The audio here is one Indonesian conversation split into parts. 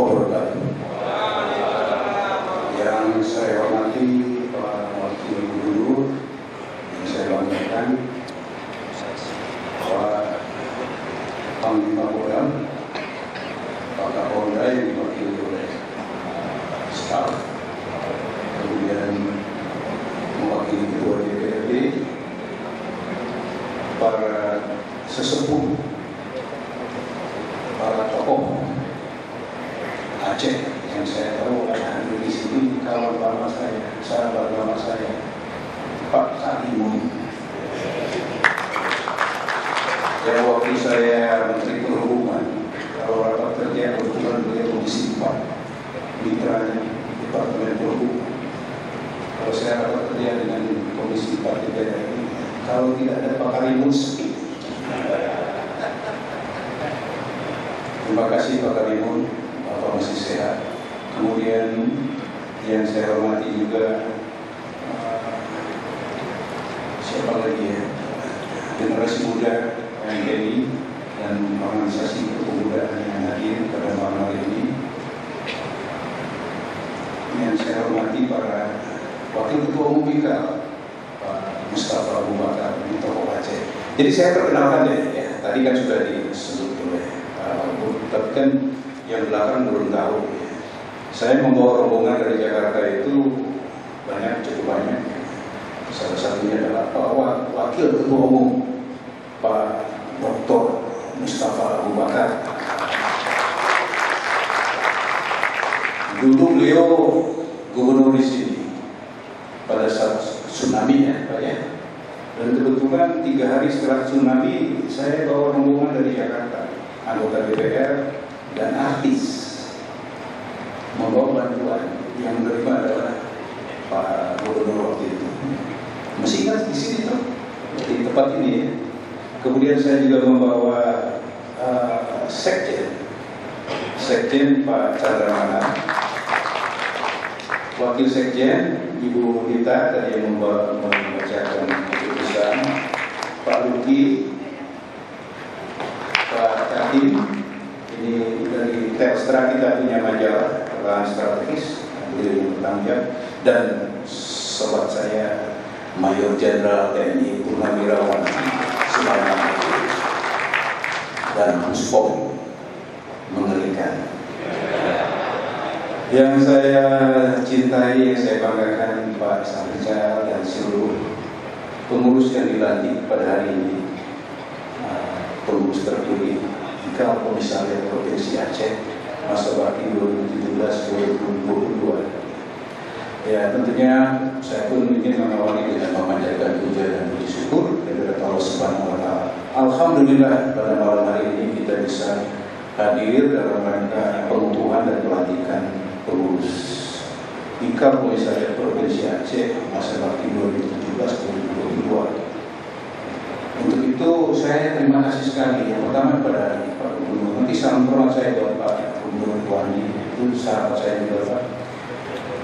wabarakatuh. Yang saya hormati Pak Wakil Gubernur, yang saya banggakan Pak Panglima Kodam, Pak Kapolda yang diwakili oleh staf, kemudian mewakili Ketua DPRD, para sesepuh, para tokoh Aceh yang saya tahu ada di sini, kawan lama saya, sahabat lama saya, Pak Saimun, yang waktu saya Menteri Perhubungan, kalau rapat kerja kebetulan beliau Komisi 4, mitranya Departemen Perhubungan. Kalau saya rapat kerja dengan Komisi 4 DPR ini, kalau tidak ada Pak Karimun sepi. Terima kasih Pak Karimun, Bapak masih sehat. Kemudian yang saya hormati juga siapa lagi ya, generasi muda MNI dan organisasi kepemudaan yang hadir pada malam hari ini. Yang saya hormati para Wakil Ketua Umum IKAL, Pak Mustafa Abu Bakar di tokoh Aceh. Jadi saya perkenalkan ya, tadi kan sudah disebut oleh Pak Abu, tapi kan yang belakang belum tahu. Saya membawa rombongan dari Jakarta itu cukup banyak. Salah satunya adalah Pak Wakil Ketua Umum, Pak Dr. Mustafa Abu Bakar. Dulu beliau gubernur di sini pada saat tsunami ya, Pak ya. Dan kebetulan 3 hari setelah tsunami, saya bawa rombongan dari Jakarta, anggota DPR dan artis, membawa bantuan yang menerima adalah Pak Gubernur waktu itu. Masih ingat di sini tuh, di tempat ini ya. Kemudian saya juga membawa Sekjen Pak Chandramana, Wakil Sekjen Ibu Nita tadi yang membacakan keputusan, Pak Luki, Pak Katim, ini dari Telstra kita punya majalah Lahan Strategis, beliau yang bertanggung jawab, dan sobat saya Mayor Jenderal TNI Purnawirawan Sumarman dan Puspom mengerikan. Yang saya cintai, yang saya banggakan Pak Sahrical dan seluruh pengurus yang dilantik pada hari ini, pengurus terpilih IKAL Komisariat Provinsi Aceh masa bakti 2017-2022. Ya tentunya saya pun ingin mengawali dengan memanjatkan puja dan puji syukur kepada Allah Subhanahu wa Ta'ala. Alhamdulillah pada malam hari ini kita bisa hadir dalam rangka pengukuhan dan pelantikan pengurus IKAL Komisariat Provinsi Aceh masa bakti 2017-2022. Untuk itu saya terima kasih sekali yang pertama kepada Pak Gubernur. Nanti salam hormat saya buat Pak Gubernur Wani, itu sahabat saya juga Pak.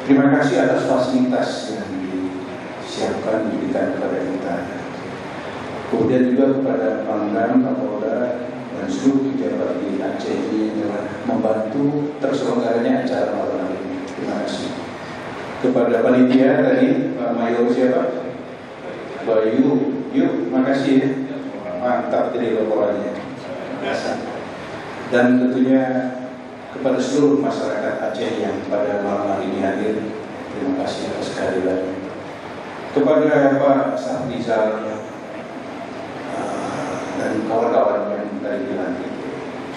Terima kasih atas fasilitas yang disiapkan diberikan kepada kita. Kemudian juga kepada Pangdam, Kapolda, dan seluruh pejabat di Aceh ini yang telah membantu terselenggaranya acara malam hari ini. Terima kasih. Kepada panitia tadi, Pak Mayor siapa? Bayu, yuk, makasih ya. Mantap jadi laporannya. Dan tentunya kepada seluruh masyarakat Aceh yang pada malam hari ini hadir, terima kasih atas kehadirannya. Kepada Pak Sahrical dan kawan-kawan yang tadi dilantik,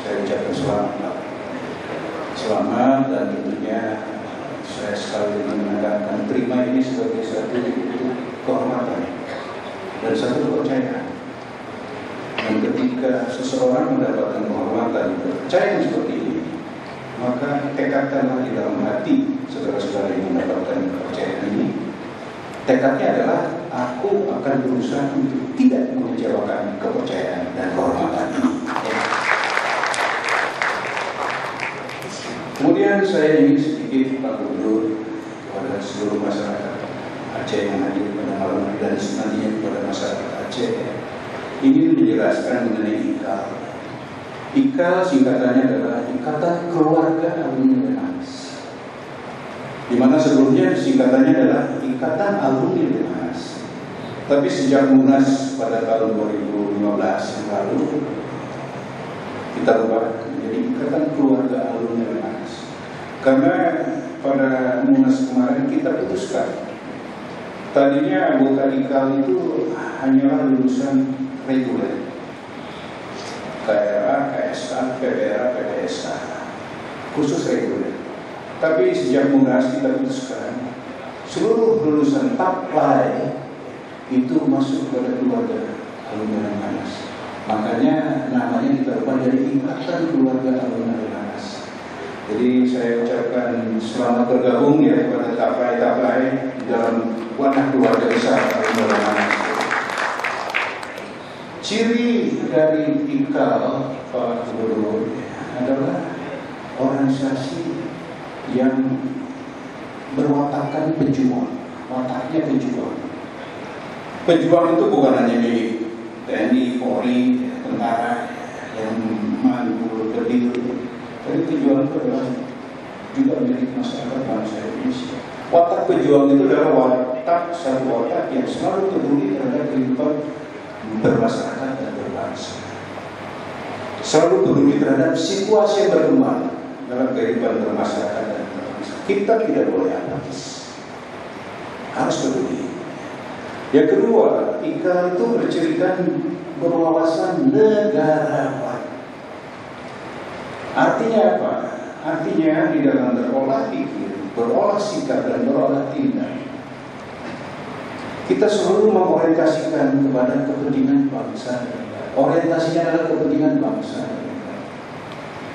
saya ucapkan selamat dan tentunya saya sekali lagi menekankan terima ini sebagai satu kehormatan dan satu kepercayaan. Dan ketika seseorang mendapatkan kehormatan, kepercayaan seperti ini, maka tekadkanlah di dalam hati saudara-saudara yang mendapatkan kepercayaan ini. Tekadnya adalah aku akan berusaha untuk tidak mengecewakan kepercayaan dan kehormatan ini. Kemudian saya ingin sedikit Pak Gubernur kepada seluruh masyarakat Aceh yang hadir pada malam hari dan nantinya kepada masyarakat Aceh ingin menjelaskan mengenai IKAL. IKAL singkatannya adalah Ikatan Keluarga Alumni Lemhanas, di mana sebelumnya singkatannya adalah Ikatan Alumni Lemhanas. Tapi sejak Munas pada tahun 2015 yang lalu, kita ubah menjadi Ikatan Keluarga Alumni Lemhanas. Karena pada Munas kemarin kita putuskan, tadinya anggota IKAL itu hanyalah lulusan reguler, KRA, KSA, PPRA, PPSA, khusus reguler. Tapi sejak Munas kita putuskan seluruh lulusan taplai itu masuk pada keluarga alumni Lemhanas. Makanya namanya kita ubah jadi Ikatan Keluarga Alumni Lemhanas. Jadi saya ucapkan selamat bergabung ya kepada taplai-taplai dalam wadah keluarga besar alumni Lemhanas. Ciri dari IKAL, Pak Gubernur, adalah organisasi yang berwatakkan pejuang, wataknya pejuang. Pejuang itu bukan hanya di TNI, Polri, tentara yang mampu berdiri. Tapi pejuang itu adalah juga milik masyarakat bangsa Indonesia. Watak pejuang itu adalah watak satu watak yang selalu peduli terhadap kehidupan bermasyarakat dan berbangsa. Selalu peduli terhadap situasi yang berkembang dalam kehidupan bermasyarakat dan berbangsa. Kita tidak boleh apatis, harus peduli. Yang kedua, IKAL itu bercerita berwawasan negarawan. Artinya apa? Artinya di dalam berolah pikir, berolah sikap, dan berolah tindak, kita selalu mengorientasikan kepada kepentingan bangsa. Orientasinya adalah kepentingan bangsa.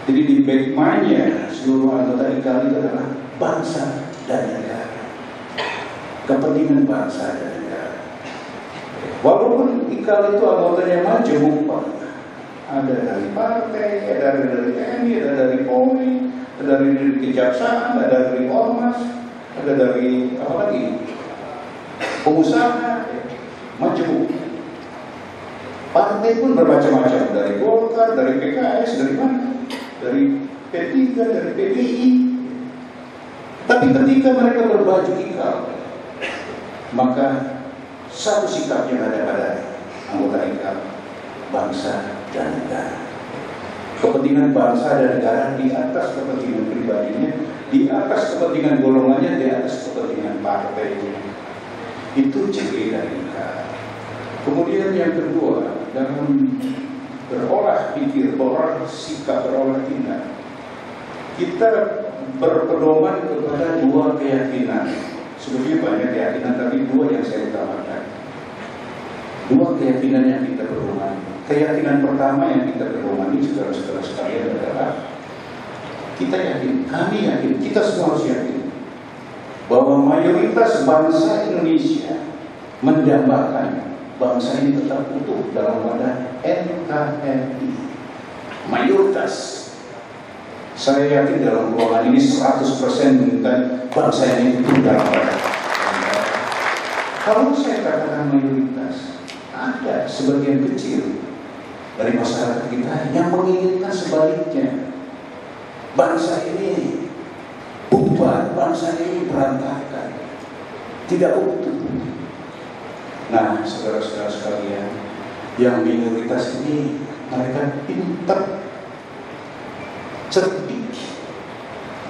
Jadi di backmind-nya seluruh anggota IKAL itu adalah bangsa dan negara, kepentingan bangsa dan negara. Walaupun IKAL itu anggotanya majemuk, ada dari partai, ada dari TNI, ada dari Polri, ada dari Kejaksaan, ada dari Ormas, ada dari apa lagi? Pengusaha, majemuk. Partai pun bermacam-macam, dari Golkar, dari PKS, dari mana? Dari P3, dari PDI. Tapi ketika mereka berbaju IKAL, maka satu sikap yang ada pada anggota IKAL, bangsa dan negara. Kepentingan bangsa dan negara di atas kepentingan pribadinya, di atas kepentingan golongannya, di atas kepentingan partainya. Itu ciri dari IKAL. Kemudian yang kedua, dalam berolah pikir, berolah sikap, berolah tindak, kita berpedoman kepada dua keyakinan. Sebetulnya banyak keyakinan, tapi dua yang saya utamakan. Dua keyakinan yang kita pedoman. Keyakinan pertama yang kita pedomani, saudara-saudara sekalian, adalah kita yakin, kami yakin, kita semua harus yakin bahwa mayoritas bangsa Indonesia mendambakan bangsa ini tetap utuh dalam wadah NKRI. Mayoritas. Saya yakin dalam ruangan ini 100% menginginkan bangsa ini utuh dalam wadah. Kalau saya katakan mayoritas, ada sebagian kecil dari masyarakat kita yang menginginkan sebaliknya. Bangsa ini bubar, bangsa ini berantakan, tidak utuh. Nah, saudara-saudara sekalian, yang minoritas ini mereka pintar, cerdik,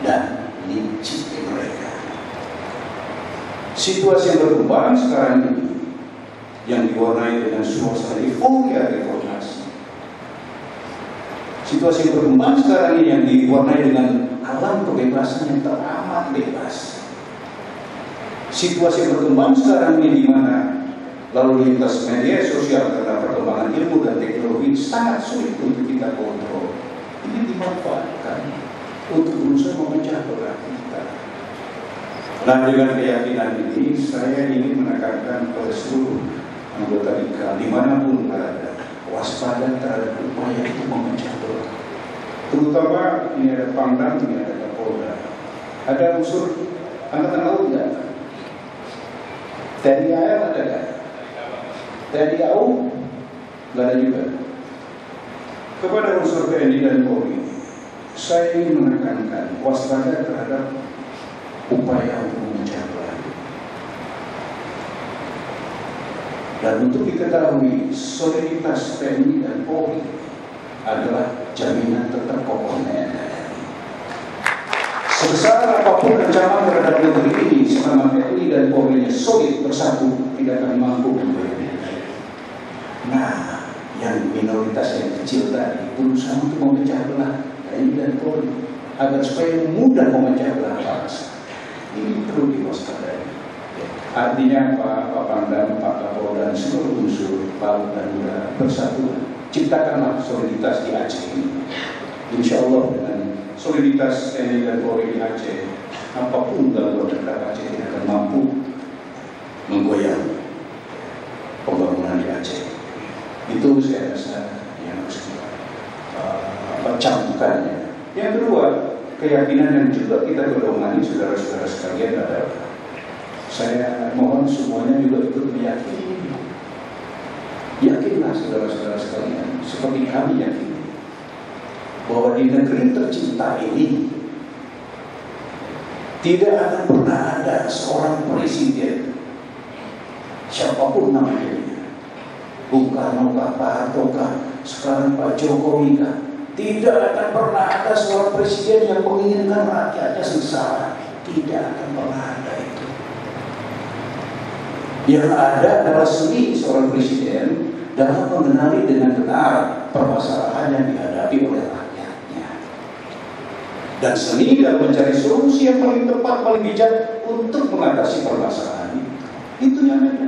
dan licik mereka. Situasi yang berkembang sekarang ini yang diwarnai dengan suasana euforia reformasi. Situasi yang berkembang sekarang ini yang diwarnai dengan alam kebebasan yang teramat bebas. Situasi yang berkembang sekarang ini di mana lalu lintas media sosial karena perkembangan ilmu dan teknologi sangat sulit untuk kita kontrol. Ini dimanfaatkan untuk berusaha memecah belah kita. Nah, dengan keyakinan ini saya ingin menekankan kepada seluruh anggota IKAL dimanapun berada, waspada terhadap upaya itu memecah belah. Terutama ini ada Pangdam, ini ada Kapolda, ada unsur angkatan laut nggak? TNI AL ada nggak? TNI AU nggak ada juga. kepada unsur TNI dan Polri, saya ingin menekankan waspada terhadap upaya untuk memecah belah. Dan untuk diketahui, soliditas TNI dan Polri adalah jaminan tetap kokohnya NKRI. Sebesar apapun ancaman terhadap negeri ini, selama TNI dan Polri solid bersatu, tidak akan mampu membayar. Nah, yang minoritas yang kecil tadi berusaha untuk memecah belah TNI dan Polri agar supaya mudah memecah belah bangsa. Ini perlu diwaspadai. Artinya Pak Pangdam, Pak Kapolda, dan seluruh unsur laut dan udara bersatu, ciptakanlah soliditas di Aceh ini. Insya Allah dengan soliditas TNI dan Polri di Aceh, apapun gangguan terhadap Aceh tidak akan mampu menggoyang pembangunan di Aceh. Itu saya rasa yang harus kita campukannya. Yang kedua, keyakinan yang juga kita pedomani saudara-saudara sekalian adalah, saya mohon semuanya juga ikut meyakini. Yakinlah saudara-saudara sekalian, seperti kami yakin, bahwa di negeri tercinta ini tidak akan pernah ada seorang presiden, siapapun namanya, Bung Karno, Pak Harto, sekarang Pak Jokowi, tidak akan pernah ada seorang presiden yang menginginkan rakyatnya sengsara. Tidak akan pernah ada itu. Yang ada adalah seni seorang presiden dalam mengenali dengan benar permasalahan yang dihadapi oleh rakyatnya, dan seni dalam mencari solusi yang paling tepat, paling bijak untuk mengatasi permasalahan itu. Itu yang ada.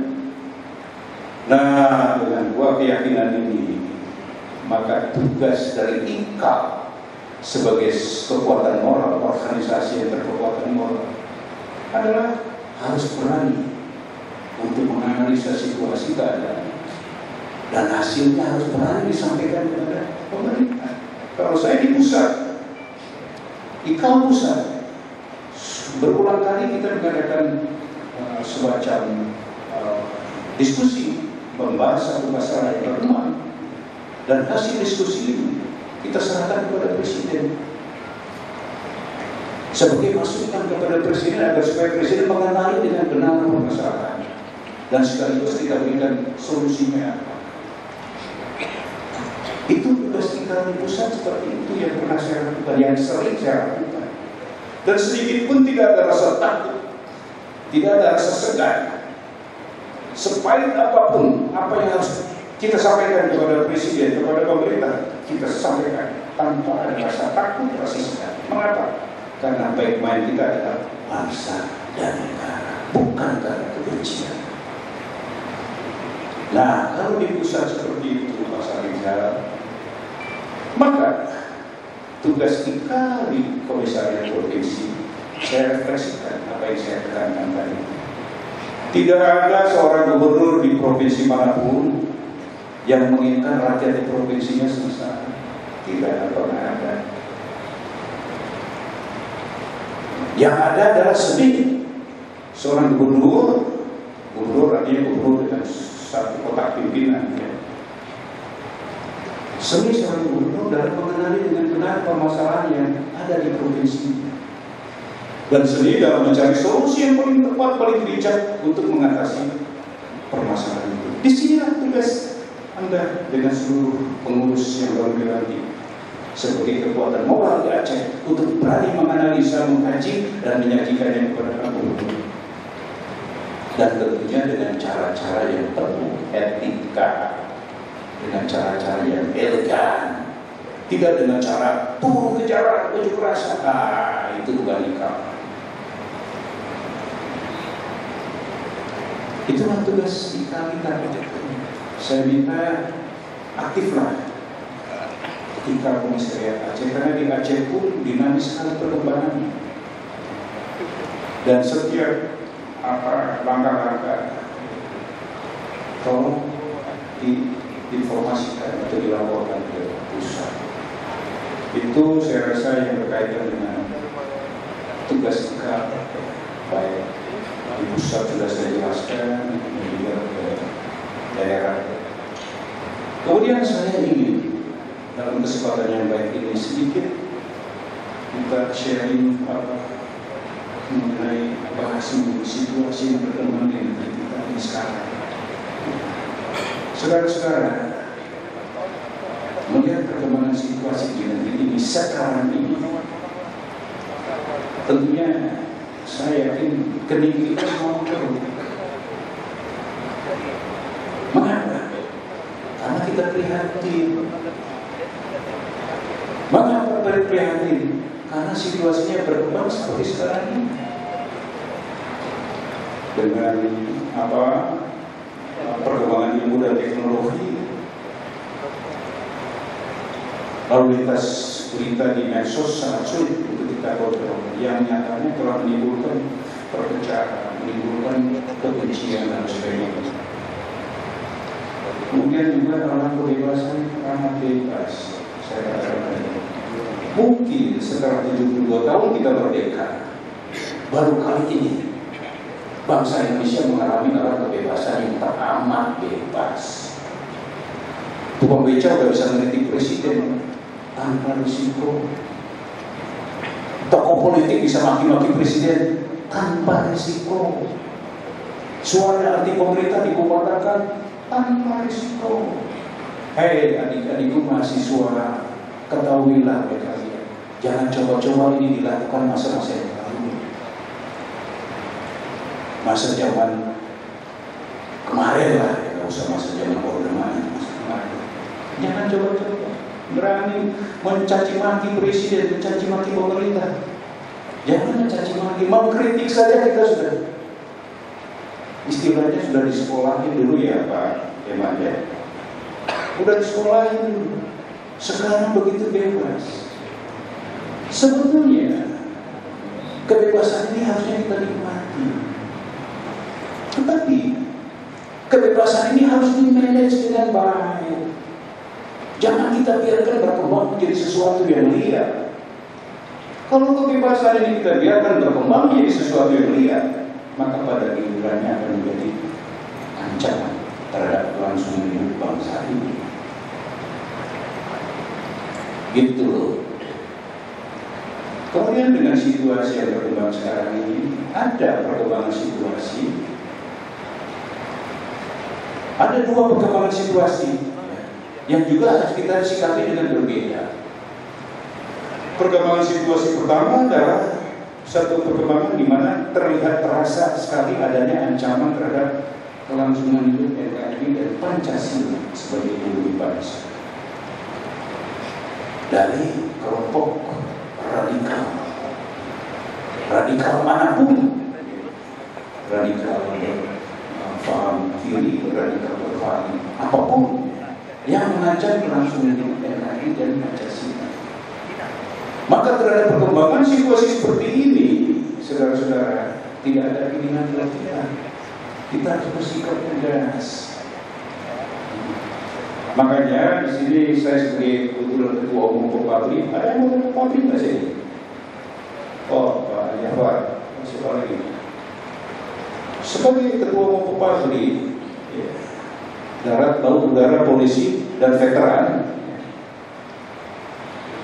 Nah, dengan dua keyakinan ini, maka tugas dari IKA sebagai kekuatan moral, organisasi yang berkekuatan moral, adalah harus berani untuk menganalisa situasi keadaan, dan hasilnya harus berani disampaikan kepada pemerintah. Kalau saya di pusat, IKA pusat, berulang kali kita mengadakan semacam diskusi, membahas satu masalah yang berkembang, dan hasil diskusi ini kita serahkan kepada Presiden sebagai masukan kepada Presiden agar supaya Presiden mengenali dengan benar permasalahan dan sekaligus kita berikan solusinya apa. Itu tugas kita di pusat, seperti itu yang pernah saya lakukan, yang sering saya lakukan, dan sedikit pun tidak ada rasa takut, tidak ada rasa segan. Sepahit apapun apa yang harus kita sampaikan kepada Presiden, kepada pemerintah, kita sampaikan tanpa ada rasa takut, rasa segan. Mengapa? Karena baik main kita adalah bangsa dan negara, bukan karena kebencian. Nah, kalau di pusat seperti itu, Pak Sarizal, maka tugas kita di Komisariat Provinsi, saya refleksikan apa yang saya tekankan tadi. Tidak ada seorang gubernur di provinsi manapun yang menginginkan rakyat di provinsinya sengsara. Tidak pernah ada. Yang ada adalah seni seorang gubernur artinya gubernur dengan satu kotak pimpinan. Seni seorang gubernur dalam mengenali dengan benar permasalahan yang ada di provinsi, dan seni dalam mencari solusi yang paling tepat, paling bijak untuk mengatasi permasalahan itu. Disinilah tugas Anda dengan seluruh pengurus yang baru dilantik sebagai kekuatan moral di Aceh untuk berani menganalisa, mengkaji, dan menyajikannya kepada Kapolri. Dan tentunya dengan cara-cara yang penuh etika, dengan cara-cara yang elegan, tidak dengan cara turun ke jalan, unjuk rasa. Itu bukan nikah. Itulah tugas kita. Saya minta aktiflah ketika Komisariat Aceh, karena di Aceh pun dinamis sekali perkembangannya, dan setiap langkah-langkah tolong diinformasikan atau dilaporkan ke pusat. Itu saya rasa yang berkaitan dengan tugas kita, baik di pusat sudah saya jelaskan, dan juga ke daerah. Kemudian saya ingin dalam kesempatan yang baik ini sedikit kita sharing mengenai bahas situasi yang berkembang di negeri kita ini sekarang. Saudara-saudara, melihat perkembangan situasi di negeri ini sekarang ini, tentunya saya yakin kening kita semua perlu. Mengapa? Karena kita prihatin. Mengapa prihatin? Karena situasinya berkembang seperti sekarang ini. Dengan perkembangan ilmu dan teknologi, lalu lintas berita di medsos sangat sulit untuk kita kontrol, yang nyatanya telah menimbulkan perpecahan, menimbulkan kebencian dan sebagainya. Kemudian juga dalam kebebasan amat bebas, saya katakan mungkin setelah 72 tahun kita merdeka, baru kali ini bangsa Indonesia mengalami dalam kebebasan yang teramat bebas. Tukang beca udah bisa mengkritik presiden tanpa risiko. Tokoh politik bisa maki-maki presiden tanpa risiko. Suara anti pemerintah dikumandangkan tanpa risiko. Hei adik-adikku mahasiswa, ketahuilah kalian, jangan coba-coba ini dilakukan masa-masa yang lalu. Masa zaman kemarin lah, ya, nggak usah masa zaman Orde Baru, masa kemarin. Jangan coba-coba berani mencaci maki presiden, mencaci maki pemerintah. Jangan mencaci maki, mengkritik saja kita sudah. Istilahnya sudah disekolahin dulu ya Pak Eman ya. Udah disekolahin dulu. Sekarang begitu bebas. Sebetulnya kebebasan ini harusnya kita nikmati. Tetapi kebebasan ini harus dimanage dengan baik. Jangan kita biarkan berkembang menjadi sesuatu yang liar. Kalau kebebasan ini kita biarkan berkembang menjadi sesuatu yang liar, maka pada gilirannya akan menjadi ancaman terhadap kelangsungan hidup bangsa ini. Gitu loh. Kemudian dengan situasi yang berkembang sekarang ini, ada perkembangan situasi. Ada dua perkembangan situasi yang juga harus kita sikapi dengan berbeda. Perkembangan situasi pertama adalah satu perkembangan di mana terlihat terasa sekali adanya ancaman terhadap kelangsungan hidup NKRI dan Pancasila sebagai ideologi bangsa dari kelompok radikal manapun, radikal paham kiri, radikal berpaham apapun yang mengancam kelangsungan hidup NKRI dan Pancasila. Maka terhadap perkembangan situasi seperti ini, saudara-saudara, tidak ada pilihan buat kita. Kita harus bersikap tegas. Makanya di sini saya sebagai kebetulan ketua umum Popabri, ada yang mau Popabri nggak sih? Oh, Pak Jafar, siapa lagi? Sebagai ketua umum Popabri, ya, darat, laut, udara, polisi, dan veteran,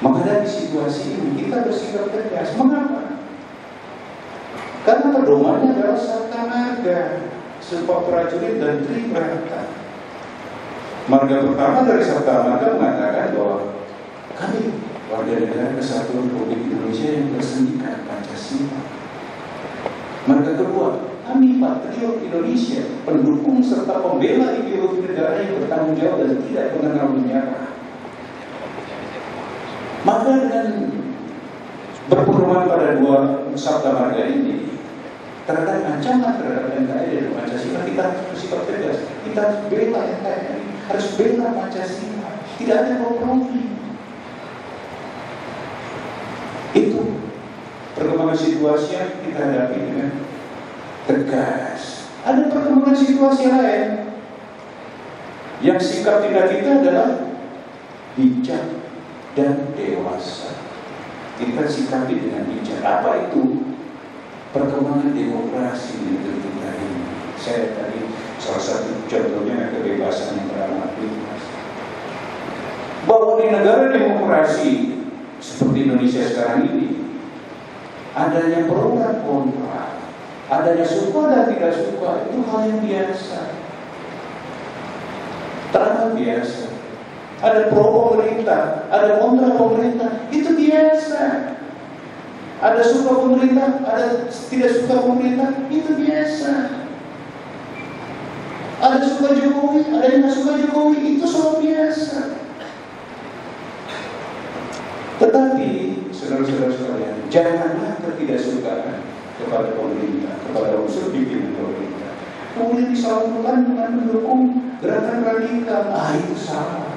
menghadapi situasi ini kita bersikap tegas. Mengapa? Karena pedomannya adalah Sabta Marga, Sumpah Prajurit dan Tribrata. Marga pertama dari Sabta Marga mengatakan bahwa kami warga negara Kesatuan Republik Indonesia yang bersendirikan Pancasila. Marga kedua, kami patriot Indonesia, pendukung serta pembela ideologi negara yang bertanggung jawab dan tidak mengenal menyerah. Maka dengan berpedoman pada dua Sabta Marga ini, terhadap ancaman terhadap NKRI dan Pancasila, kita harus bersikap tegas. Kita harus bela NKRI, harus bela Pancasila. Tidak ada kompromi. Itu perkembangan situasi yang kita hadapi dengan tegas. Ada perkembangan situasi lain yang sikap tindak kita adalah bijak dan dewasa. Kita sikapi dengan bijak. Apa itu? Perkembangan demokrasi di negeri kita ini. Saya tadi salah satu contohnya kebebasan yang teramat bebas. Bahwa Kalau di negara demokrasi seperti Indonesia sekarang ini, adanya pro dan kontra, adanya suka dan tidak suka, itu hal yang biasa. Terang biasa. Ada pro pemerintah, ada kontra pemerintah, itu biasa. Ada suka pemerintah, ada tidak suka pemerintah, itu biasa. Ada suka Jokowi, ada yang tidak suka Jokowi, itu soal biasa. Tetapi, saudara-saudara sekalian, janganlah ketidaksukaan kepada pemerintah, kepada unsur pimpinan pemerintah, kemudian disalurkan dengan mendukung gerakan radikal. Itu salah.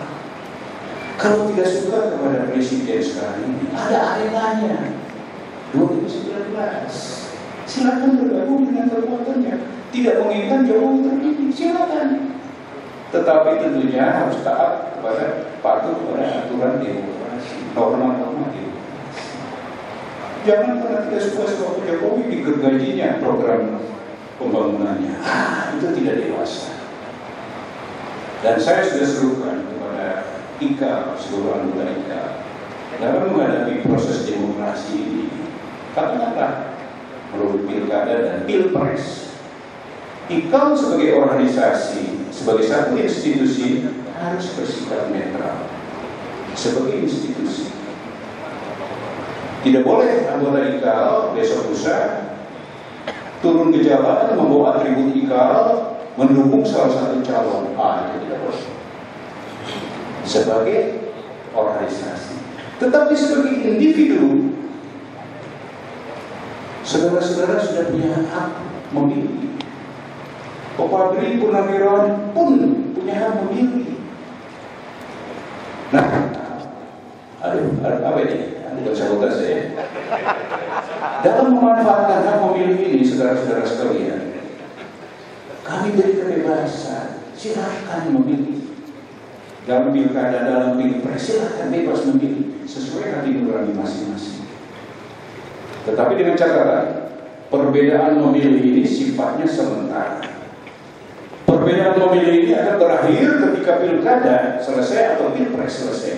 Kalau tidak suka kepada presiden sekarang ini, ada arenanya 2019. Silakan bergabung dengan kekuatannya. Tidak menginginkan Jokowi terpilih, silakan. Tetapi tentunya harus taat kepada patuh pada aturan demokrasi, norma-norma demokrasi. Jangan karena tidak suka sama Jokowi digergajinya program pembangunannya. Itu tidak dewasa. Dan saya sudah serukan kepada IKA, seluruh anggota IKA, dalam menghadapi proses demokrasi ini, katakanlah melalui pilkada dan pilpres, IKA sebagai organisasi, sebagai satu institusi harus bersikap netral sebagai institusi. Tidak boleh anggota IKA besok lusa turun ke jalan membawa atribut IKA mendukung salah satu calon. Itu tidak boleh sebagai organisasi. Tetapi sebagai individu, saudara-saudara sudah punya hak memilih. Pak Fadli Purnawirawan pun punya hak memilih. Nah, apa ini? Bukan sabotase ya. Dalam memanfaatkan hak memilih ini, saudara-saudara sekalian, kami beri kebebasan. Silahkan memilih. Dalam pilkada, dalam pilpres, silahkan bebas memilih sesuai hati nurani masing-masing. Tetapi dengan catatan, perbedaan memilih ini sifatnya sementara. Perbedaan memilih ini akan berakhir ketika pilkada selesai atau pilpres selesai.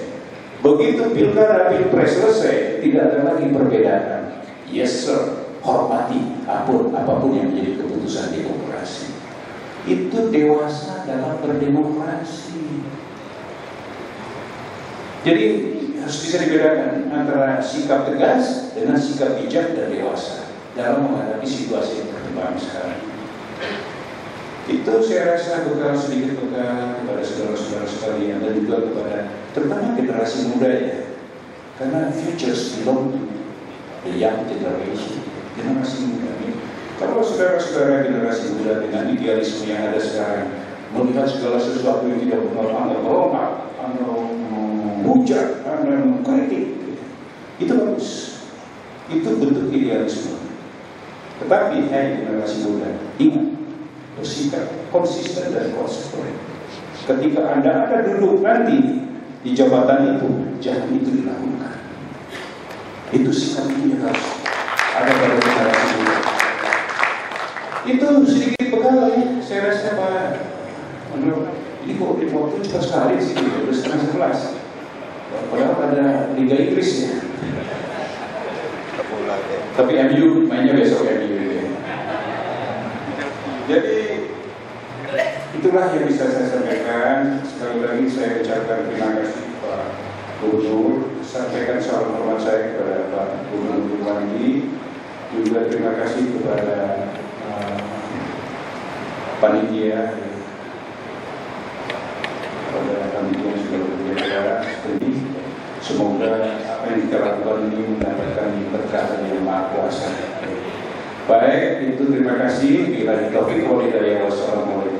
Begitu pilkada pilpres selesai, tidak ada lagi perbedaan. Yes sir, hormati apapun yang menjadi keputusan demokrasi. Itu dewasa dalam berdemokrasi. Jadi harus bisa dibedakan antara sikap tegas dengan sikap bijak dan dewasa dalam menghadapi situasi yang berkembang sekarang. Itu saya rasa sedikit bekal kepada saudara-saudara sekalian dan juga kepada terutama generasi muda ya. Karena futures belong to the young generation, generasi muda ini. Kalau saudara-saudara generasi muda dengan idealisme yang ada sekarang melihat segala sesuatu yang tidak benar, Anda berontak, Anda hujat, Anda mengkritik, itu bagus. Itu bentuk idealisme. Tetapi generasi muda, ingat, bersikap konsisten dan konsekuen. Ketika Anda ada duduk nanti di jabatan itu, jangan itu dilakukan. Itu sikap ini harus ada pada generasi muda. Itu sedikit bekal ya. Saya rasa Pak, ini kok di waktu cepat sekali sih, udah setengah 11. Padahal ada Liga Inggris ya. Tapi MU mainnya besok MU ya. Jadi itulah yang bisa saya sampaikan. Sekali lagi saya ucapkan terima kasih Pak Gubernur. Sampaikan salam hormat saya kepada Pak Gubernur Bupati. Juga terima kasih kepada panitia, kepada panitia yang sudah bekerja seperti. Semoga apa yang kita lakukan ini mendapatkan berkah yang Maha Kuasa. Baik, itu terima kasih. Bila taufiq wal hidayah, wassalamualaikum.